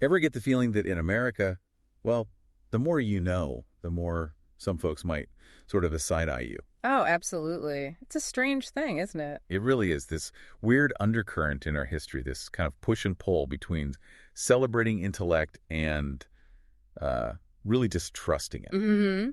Ever get the feeling that in America, well, the more you know, the more some folks might sort of side-eye you? Oh, absolutely. It's a strange thing, isn't it? It really is this weird undercurrent in our history, this kind of push and pull between celebrating intellect and really distrusting it. Mm-hmm.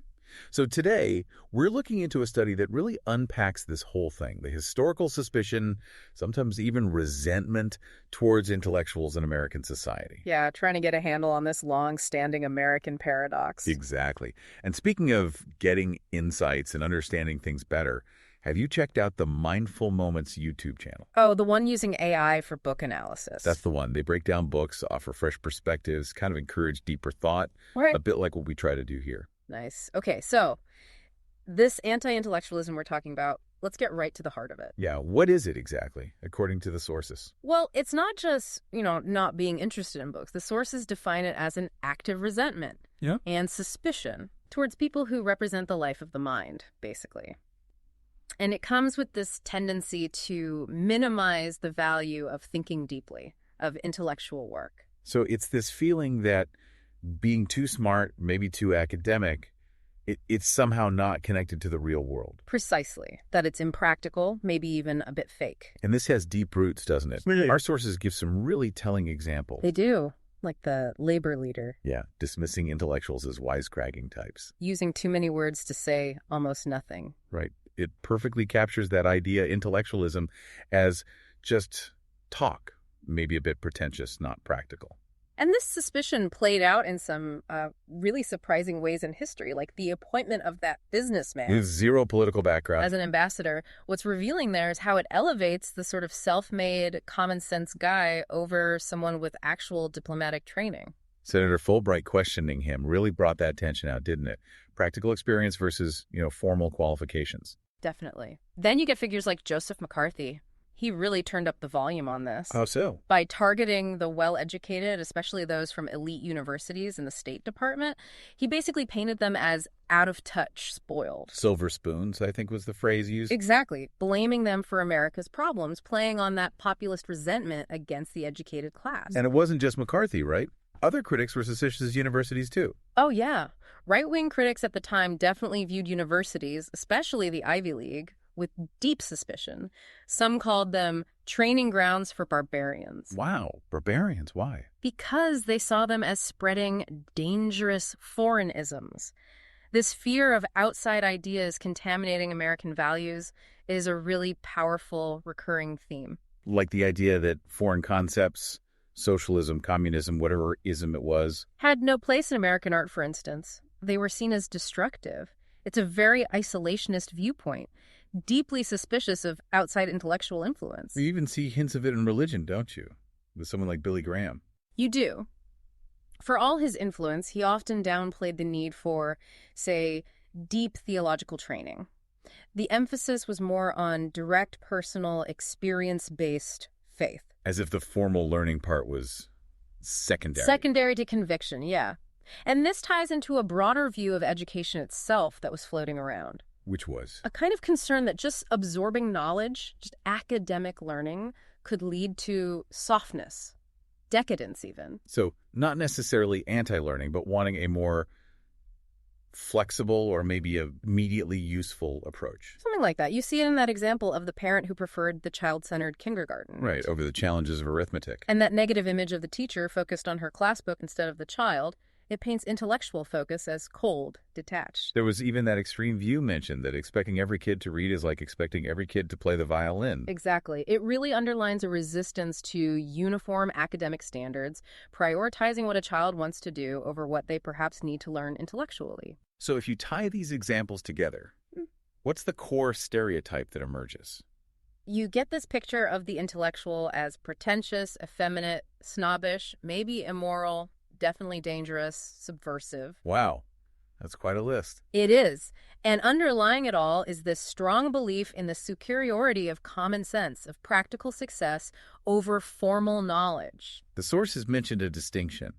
So today, we're looking into a study that really unpacks this whole thing, the historical suspicion, sometimes even resentment towards intellectuals in American society. Yeah, trying to get a handle on this long-standing American paradox. Exactly. And speaking of getting insights and understanding things better, have you checked out the Mindful Moments YouTube channel? Oh, the one using AI for book analysis. That's the one. They break down books, offer fresh perspectives, kind of encourage deeper thought, Right. a bit like what we try to do here. Nice. Okay, so this anti-intellectualism we're talking about, let's get right to the heart of it. Yeah, what is it exactly, according to the sources? Well, it's not just, not being interested in books. The sources define it as an active resentment and suspicion towards people who represent the life of the mind, basically. And it comes with this tendency to minimize the value of thinking deeply, of intellectual work. So it's this feeling that being too smart, maybe too academic, it's somehow not connected to the real world. Precisely. That it's impractical, maybe even a bit fake. And this has deep roots, doesn't it? Really? Our sources give some really telling examples. They do, like the labor leader. Yeah, dismissing intellectuals as wisecracking types. Using too many words to say almost nothing. Right. It perfectly captures that idea, intellectualism, as just talk, maybe a bit pretentious, not practical. And this suspicion played out in some really surprising ways in history, like the appointment of that businessman With zero political background. as an ambassador. What's revealing there is how it elevates the sort of self-made, common-sense guy over someone with actual diplomatic training. Senator Fulbright questioning him really brought that tension out, didn't it? Practical experience versus, formal qualifications. Definitely. Then you get figures like Joseph McCarthy. He really turned up the volume on this. How so? By targeting the well-educated, especially those from elite universities in the State Department, he basically painted them as out of touch, spoiled. Silver spoons, I think was the phrase used. Exactly. Blaming them for America's problems, playing on that populist resentment against the educated class. And it wasn't just McCarthy, right? Other critics were suspicious of universities, too. Oh, yeah. Right-wing critics at the time definitely viewed universities, especially the Ivy League, with deep suspicion. Some called them training grounds for barbarians. Wow, barbarians, why? Because they saw them as spreading dangerous foreignisms. This fear of outside ideas contaminating American values is a really powerful recurring theme. Like the idea that foreign concepts, socialism, communism, whatever ism it was, Had no place in American art, for instance. They were seen as destructive. It's a very isolationist viewpoint, deeply suspicious of outside intellectual influence. you even see hints of it in religion, don't you? With someone like Billy Graham. You do. For all his influence, he often downplayed the need for, say, deep theological training. The emphasis was more on direct, personal, experience-based faith. As if the formal learning part was secondary. Secondary to conviction, yeah. And this ties into a broader view of education itself that was floating around. Which was? A kind of concern that just absorbing knowledge, just academic learning, could lead to softness, decadence even. So not necessarily anti-learning, but wanting a more flexible or maybe immediately useful approach. Something like that. You see it in that example of the parent who preferred the child-centered kindergarten. Right, over the challenges of arithmetic. And that negative image of the teacher focused on her class book instead of the child. It paints intellectual focus as cold, detached. There was even that extreme view mentioned that expecting every kid to read is like expecting every kid to play the violin. Exactly. It really underlines a resistance to uniform academic standards, prioritizing what a child wants to do over what they perhaps need to learn intellectually. So if you tie these examples together, what's the core stereotype that emerges? You get this picture of the intellectual as pretentious, effeminate, snobbish, maybe immoral, definitely dangerous, subversive. Wow, that's quite a list. It is. And underlying it all is this strong belief in the superiority of common sense, of practical success over formal knowledge. The sources mentioned a distinction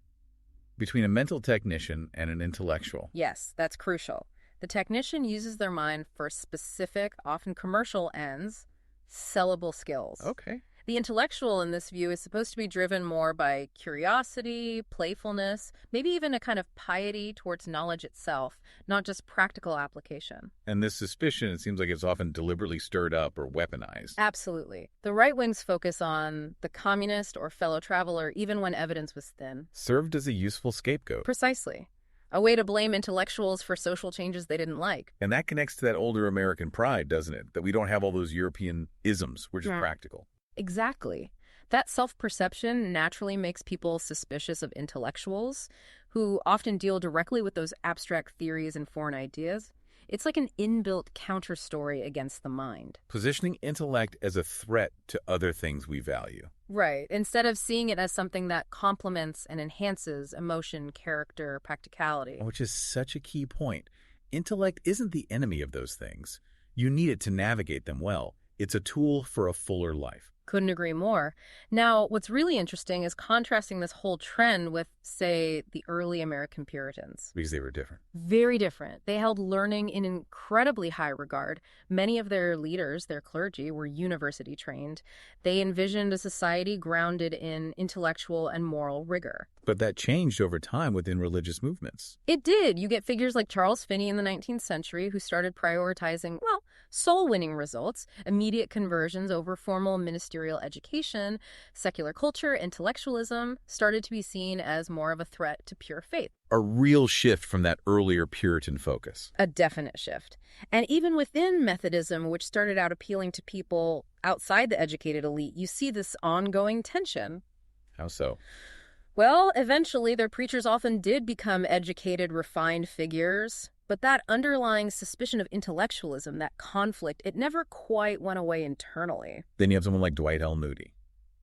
between a mental technician and an intellectual. Yes, that's crucial. The technician uses their mind for specific, often commercial ends, sellable skills. Okay. The intellectual in this view is supposed to be driven more by curiosity, playfulness, maybe even a kind of piety towards knowledge itself, not just practical application. And this suspicion, it seems like it's often deliberately stirred up or weaponized. Absolutely. The right wing's focus on the communist or fellow traveler, even when evidence was thin, served as a useful scapegoat. Precisely. A way to blame intellectuals for social changes they didn't like. And that connects to that older American pride, doesn't it? That we don't have all those European isms. We're just practical. Exactly. That self-perception naturally makes people suspicious of intellectuals who often deal directly with those abstract theories and foreign ideas. It's like an inbuilt counter-story against the mind. Positioning intellect as a threat to other things we value. Right. Instead of seeing it as something that complements and enhances emotion, character, practicality. Which is such a key point. Intellect isn't the enemy of those things. You need it to navigate them well. It's a tool for a fuller life. Couldn't agree more. Now, what's really interesting is contrasting this whole trend with, say, the early American Puritans. Because they were different. Very different. They held learning in incredibly high regard. Many of their leaders, their clergy, were university trained. They envisioned a society grounded in intellectual and moral rigor. But that changed over time within religious movements. It did. You get figures like Charles Finney in the 19th century who started prioritizing, well, soul-winning results, immediate conversions over formal ministerial education. Secular culture, intellectualism, started to be seen as more of a threat to pure faith. A real shift from that earlier Puritan focus. A definite shift. And even within Methodism, which started out appealing to people outside the educated elite, you see this ongoing tension. How so? Well, eventually their preachers often did become educated, refined figures, but that underlying suspicion of intellectualism, that conflict, it never quite went away internally. Then you have someone like Dwight L. Moody.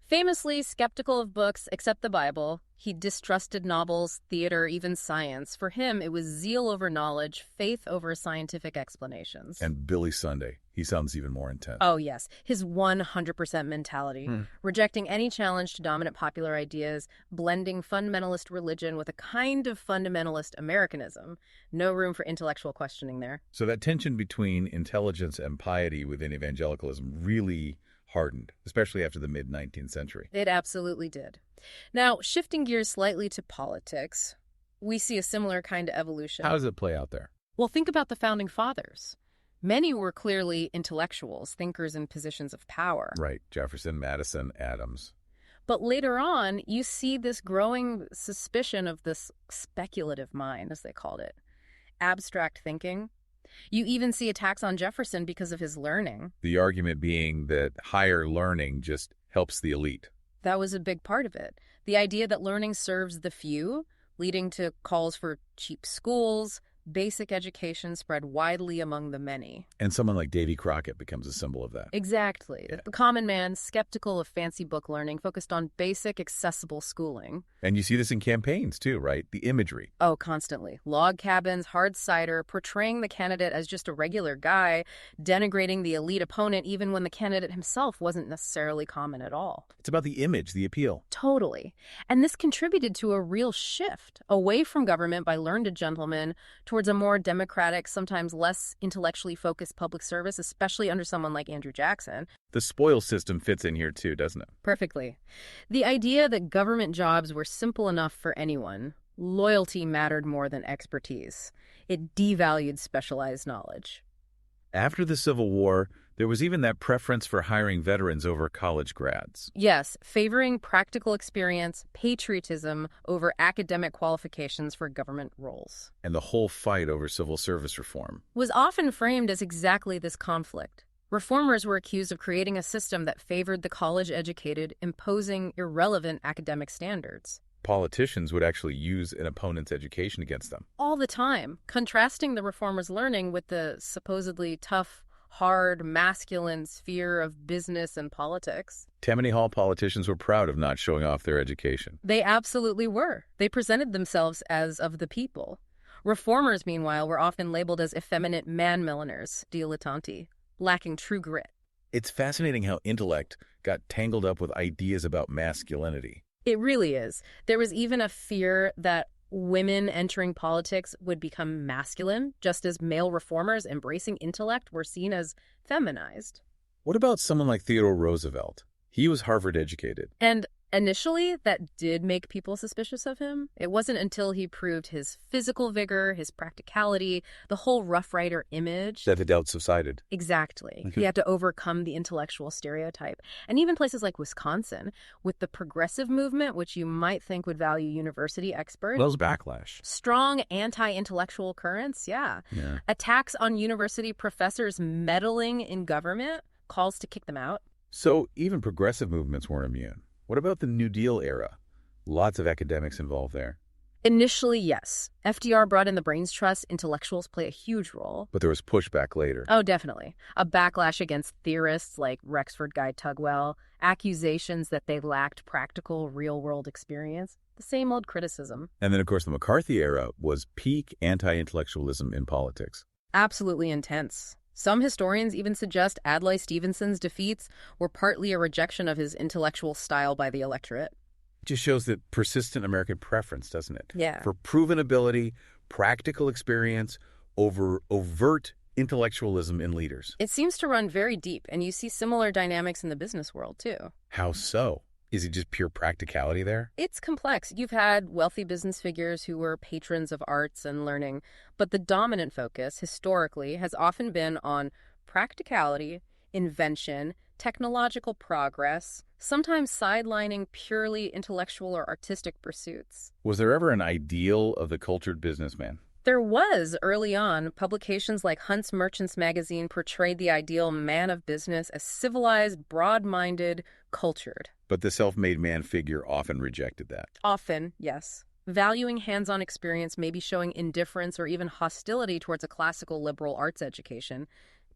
Famously skeptical of books except the Bible, he distrusted novels, theater, even science. For him, it was zeal over knowledge, faith over scientific explanations. And Billy Sunday, he sounds even more intense. Oh, yes. His 100% mentality, rejecting any challenge to dominant popular ideas, blending fundamentalist religion with a kind of fundamentalist Americanism. No room for intellectual questioning there. So that tension between intelligence and piety within evangelicalism really hardened, especially after the mid-19th century. It absolutely did. Now, shifting gears slightly to politics, we see a similar kind of evolution. How does it play out there? Well, think about the Founding Fathers. Many were clearly intellectuals, thinkers in positions of power. Right. Jefferson, Madison, Adams. But later on, you see this growing suspicion of this speculative mind, as they called it. Abstract thinking. You even see attacks on Jefferson because of his learning. The argument being that higher learning just helps the elite. That was a big part of it. The idea that learning serves the few, leading to calls for cheap schools, basic education spread widely among the many. And someone like Davy Crockett becomes a symbol of that. Exactly. Yeah. The common man, skeptical of fancy book learning, focused on basic, accessible schooling. And you see this in campaigns too, right? The imagery. Oh, constantly. Log cabins, hard cider, portraying the candidate as just a regular guy, denigrating the elite opponent even when the candidate himself wasn't necessarily common at all. It's about the image, the appeal. Totally. And this contributed to a real shift away from government by learned gentlemen towards a more democratic, sometimes less intellectually focused public service, especially under someone like Andrew Jackson. The spoil system fits in here too, doesn't it? Perfectly. The idea that government jobs were simple enough for anyone, loyalty mattered more than expertise. It devalued specialized knowledge. After the Civil War, there was even that preference for hiring veterans over college grads. Yes, favoring practical experience, patriotism over academic qualifications for government roles. And the whole fight over civil service reform was often framed as exactly this conflict. Reformers were accused of creating a system that favored the college-educated, imposing irrelevant academic standards. Politicians would actually use an opponent's education against them. All the time, contrasting the reformers' learning with the supposedly tough, hard, masculine sphere of business and politics. Tammany Hall politicians were proud of not showing off their education. They absolutely were. They presented themselves as of the people. Reformers, meanwhile, were often labeled as effeminate man-milliners, dilettanti, lacking true grit. It's fascinating how intellect got tangled up with ideas about masculinity. It really is. There was even a fear that women entering politics would become masculine, just as male reformers embracing intellect were seen as feminized. What about someone like Theodore Roosevelt? He was Harvard educated. And initially, that did make people suspicious of him. It wasn't until he proved his physical vigor, his practicality, the whole Rough Rider image, that the doubt subsided. Exactly. Okay. He had to overcome the intellectual stereotype. And even places like Wisconsin, with the progressive movement, which you might think would value university experts. Well, it was backlash. Strong anti-intellectual currents, yeah. Attacks on university professors meddling in government, calls to kick them out. So even progressive movements weren't immune. What about the New Deal era? Lots of academics involved there. Initially, yes. FDR brought in the brains trust. Intellectuals play a huge role. But there was pushback later. Oh, definitely. A backlash against theorists like Rexford Guy Tugwell, accusations that they lacked practical, real-world experience. The same old criticism. And then, of course, the McCarthy era was peak anti-intellectualism in politics. Absolutely intense. Some historians even suggest Adlai Stevenson's defeats were partly a rejection of his intellectual style by the electorate. It just shows that persistent American preference, doesn't it? Yeah. For proven ability, practical experience over overt intellectualism in leaders. It seems to run very deep, and you see similar dynamics in the business world, too. How so? Is it just pure practicality there? It's complex. You've had wealthy business figures who were patrons of arts and learning, but the dominant focus, historically, has often been on practicality, invention, technological progress, sometimes sidelining purely intellectual or artistic pursuits. Was there ever an ideal of the cultured businessman? There was early on. Publications like Hunt's Merchants magazine portrayed the ideal man of business as civilized, broad-minded, cultured. But the self-made man figure often rejected that. Often, yes. Valuing hands-on experience, maybe showing indifference or even hostility towards a classical liberal arts education,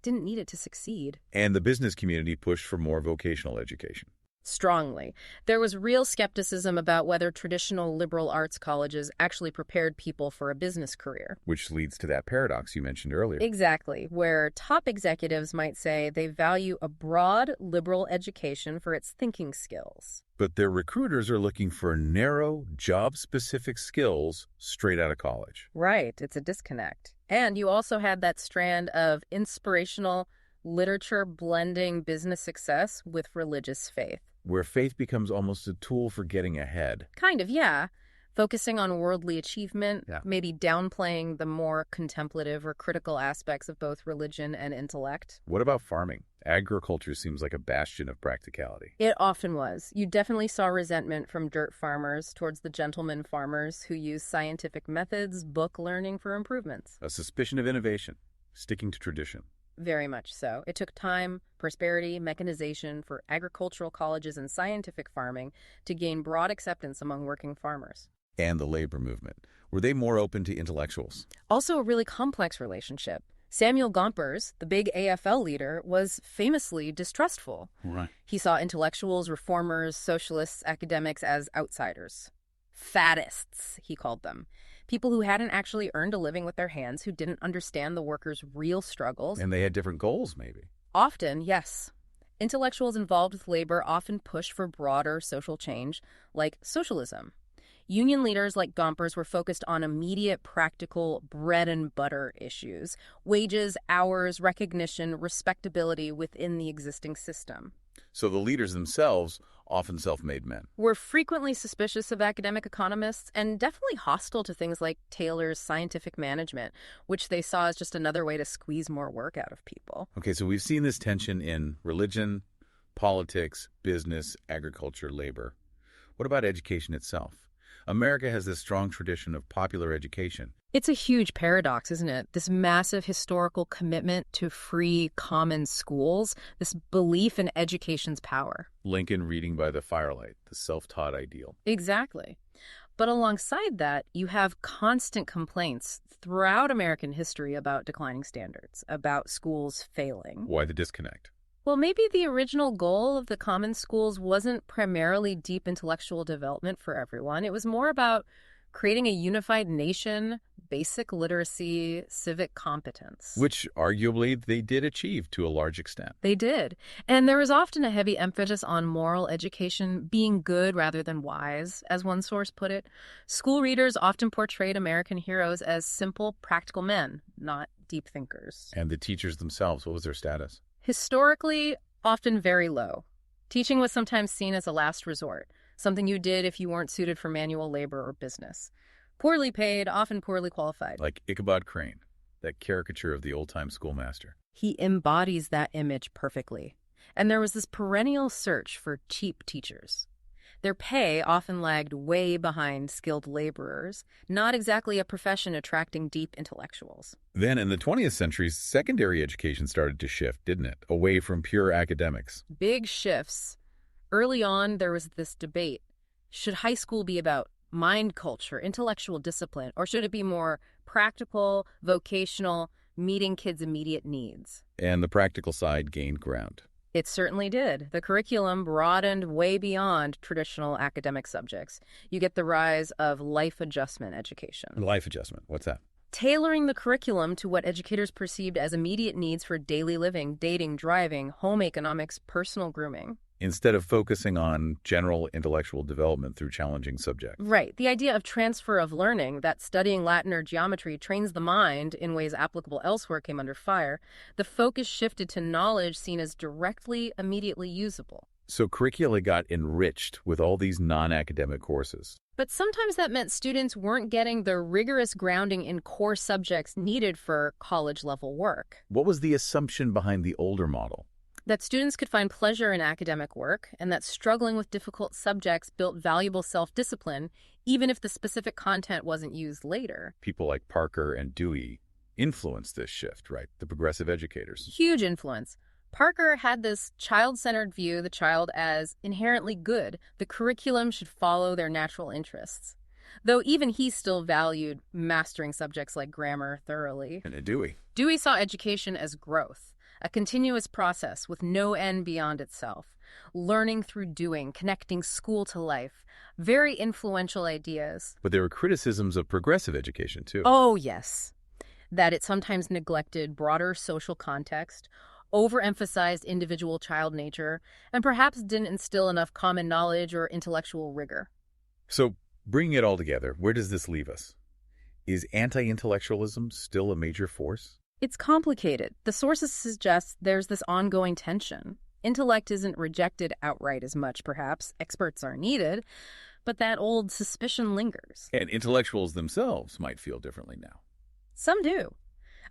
didn't need it to succeed. And the business community pushed for more vocational education. Strongly. There was real skepticism about whether traditional liberal arts colleges actually prepared people for a business career. Which leads to that paradox you mentioned earlier. Exactly, where top executives might say they value a broad liberal education for its thinking skills. But their recruiters are looking for narrow, job-specific skills straight out of college. Right, it's a disconnect. And you also had that strand of inspirational literature blending business success with religious faith. Where faith becomes almost a tool for getting ahead. Kind of, yeah. Focusing on worldly achievement, maybe downplaying the more contemplative or critical aspects of both religion and intellect. What about farming? Agriculture seems like a bastion of practicality. It often was. You definitely saw resentment from dirt farmers towards the gentleman farmers who use scientific methods, book learning for improvements. A suspicion of innovation, sticking to tradition. Very much so. It took time, prosperity, mechanization for agricultural colleges and scientific farming to gain broad acceptance among working farmers. And the labor movement. Were they more open to intellectuals? Also a really complex relationship. Samuel Gompers, the big AFL leader, was famously distrustful. Right. He saw intellectuals, reformers, socialists, academics as outsiders. Faddists, he called them. People who hadn't actually earned a living with their hands, who didn't understand the workers' real struggles. And they had different goals, maybe. Often, yes. Intellectuals involved with labor often push for broader social change, like socialism. Union leaders like Gompers were focused on immediate, practical, bread-and-butter issues: wages, hours, recognition, respectability within the existing system. So the leaders themselves, often self-made men, were frequently suspicious of academic economists and definitely hostile to things like Taylor's scientific management, which they saw as just another way to squeeze more work out of people. Okay, so we've seen this tension in religion, politics, business, agriculture, labor. What about education itself? America has this strong tradition of popular education. It's a huge paradox, isn't it? This massive historical commitment to free, common schools, this belief in education's power. Lincoln reading by the firelight, the self-taught ideal. Exactly. But alongside that, you have constant complaints throughout American history about declining standards, about schools failing. Why the disconnect? Well, maybe the original goal of the common schools wasn't primarily deep intellectual development for everyone. It was more about creating a unified nation, basic literacy, civic competence. Which arguably they did achieve to a large extent. They did. And there was often a heavy emphasis on moral education, being good rather than wise, as one source put it. School readers often portrayed American heroes as simple, practical men, not deep thinkers. And the teachers themselves, what was their status? Historically, often very low. Teaching was sometimes seen as a last resort, something you did if you weren't suited for manual labor or business. Poorly paid, often poorly qualified. Like Ichabod Crane, that caricature of the old-time schoolmaster. He embodies that image perfectly. And there was this perennial search for cheap teachers. Their pay often lagged way behind skilled laborers, not exactly a profession attracting deep intellectuals. Then in the 20th century, secondary education started to shift, didn't it? Away from pure academics. Big shifts. Early on, there was this debate. Should high school be about mind culture, intellectual discipline, or should it be more practical, vocational, meeting kids' immediate needs? And the practical side gained ground. It certainly did. The curriculum broadened way beyond traditional academic subjects. You get the rise of life adjustment education. Life adjustment, what's that? Tailoring the curriculum to what educators perceived as immediate needs for daily living, dating, driving, home economics, personal grooming. Instead of focusing on general intellectual development through challenging subjects. Right. The idea of transfer of learning, that studying Latin or geometry trains the mind in ways applicable elsewhere, came under fire. The focus shifted to knowledge seen as directly, immediately usable. So curricula got enriched with all these non-academic courses. But sometimes that meant students weren't getting the rigorous grounding in core subjects needed for college-level work. What was the assumption behind the older model? That students could find pleasure in academic work, and that struggling with difficult subjects built valuable self-discipline, even if the specific content wasn't used later. People like Parker and Dewey influenced this shift, right? The progressive educators. Huge influence. Parker had this child-centered view, the child as inherently good. The curriculum should follow their natural interests. Though even he still valued mastering subjects like grammar thoroughly. And Dewey. Dewey saw education as growth. A continuous process with no end beyond itself. Learning through doing, connecting school to life. Very influential ideas. But there were criticisms of progressive education, too. Oh, yes. That it sometimes neglected broader social context, overemphasized individual child nature, and perhaps didn't instill enough common knowledge or intellectual rigor. So, bringing it all together, where does this leave us? Is anti-intellectualism still a major force? It's complicated. The sources suggest there's this ongoing tension. Intellect isn't rejected outright as much, perhaps. Experts are needed, but that old suspicion lingers. And intellectuals themselves might feel differently now. Some do.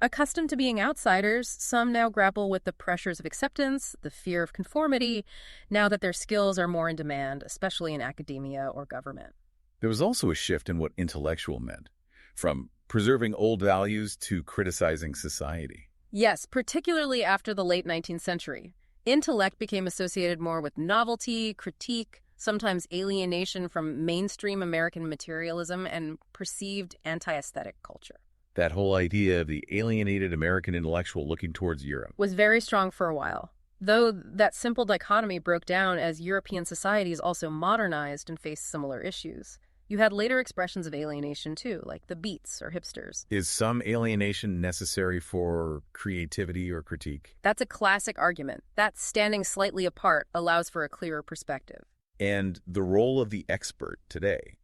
Accustomed to being outsiders, some now grapple with the pressures of acceptance, the fear of conformity, now that their skills are more in demand, especially in academia or government. There was also a shift in what intellectual meant, from preserving old values to criticizing society. Yes, particularly after the late 19th century. Intellect became associated more with novelty, critique, sometimes alienation from mainstream American materialism and perceived anti-aesthetic culture. That whole idea of the alienated American intellectual looking towards Europe was very strong for a while, though that simple dichotomy broke down as European societies also modernized and faced similar issues. You had later expressions of alienation, too, like the Beats or hipsters. Is some alienation necessary for creativity or critique? That's a classic argument. That standing slightly apart allows for a clearer perspective. And the role of the expert today,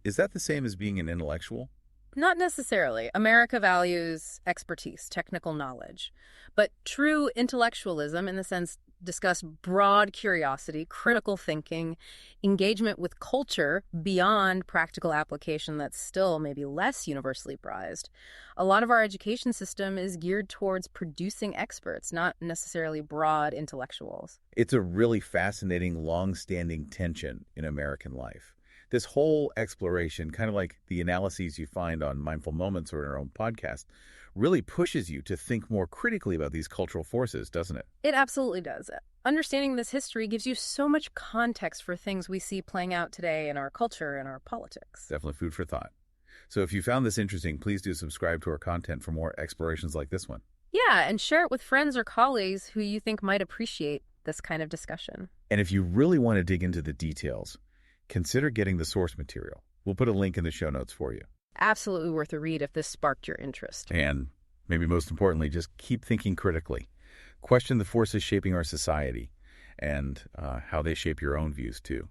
is that the same as being an intellectual? Not necessarily. America values expertise, technical knowledge. But true intellectualism, in the sense, discuss broad curiosity, critical thinking, engagement with culture beyond practical application that's still maybe less universally prized. A lot of our education system is geared towards producing experts, not necessarily broad intellectuals. It's a really fascinating, long-standing tension in American life. This whole exploration, kind of like the analyses you find on Mindful Moments or in our own podcast, really pushes you to think more critically about these cultural forces, doesn't it? It absolutely does. Understanding this history gives you so much context for things we see playing out today in our culture and our politics. Definitely food for thought. So if you found this interesting, please do subscribe to our content for more explorations like this one. Yeah, and share it with friends or colleagues who you think might appreciate this kind of discussion. And if you really want to dig into the details, consider getting the source material. We'll put a link in the show notes for you. Absolutely worth a read if this sparked your interest. And maybe most importantly, just keep thinking critically. Question the forces shaping our society and how they shape your own views too.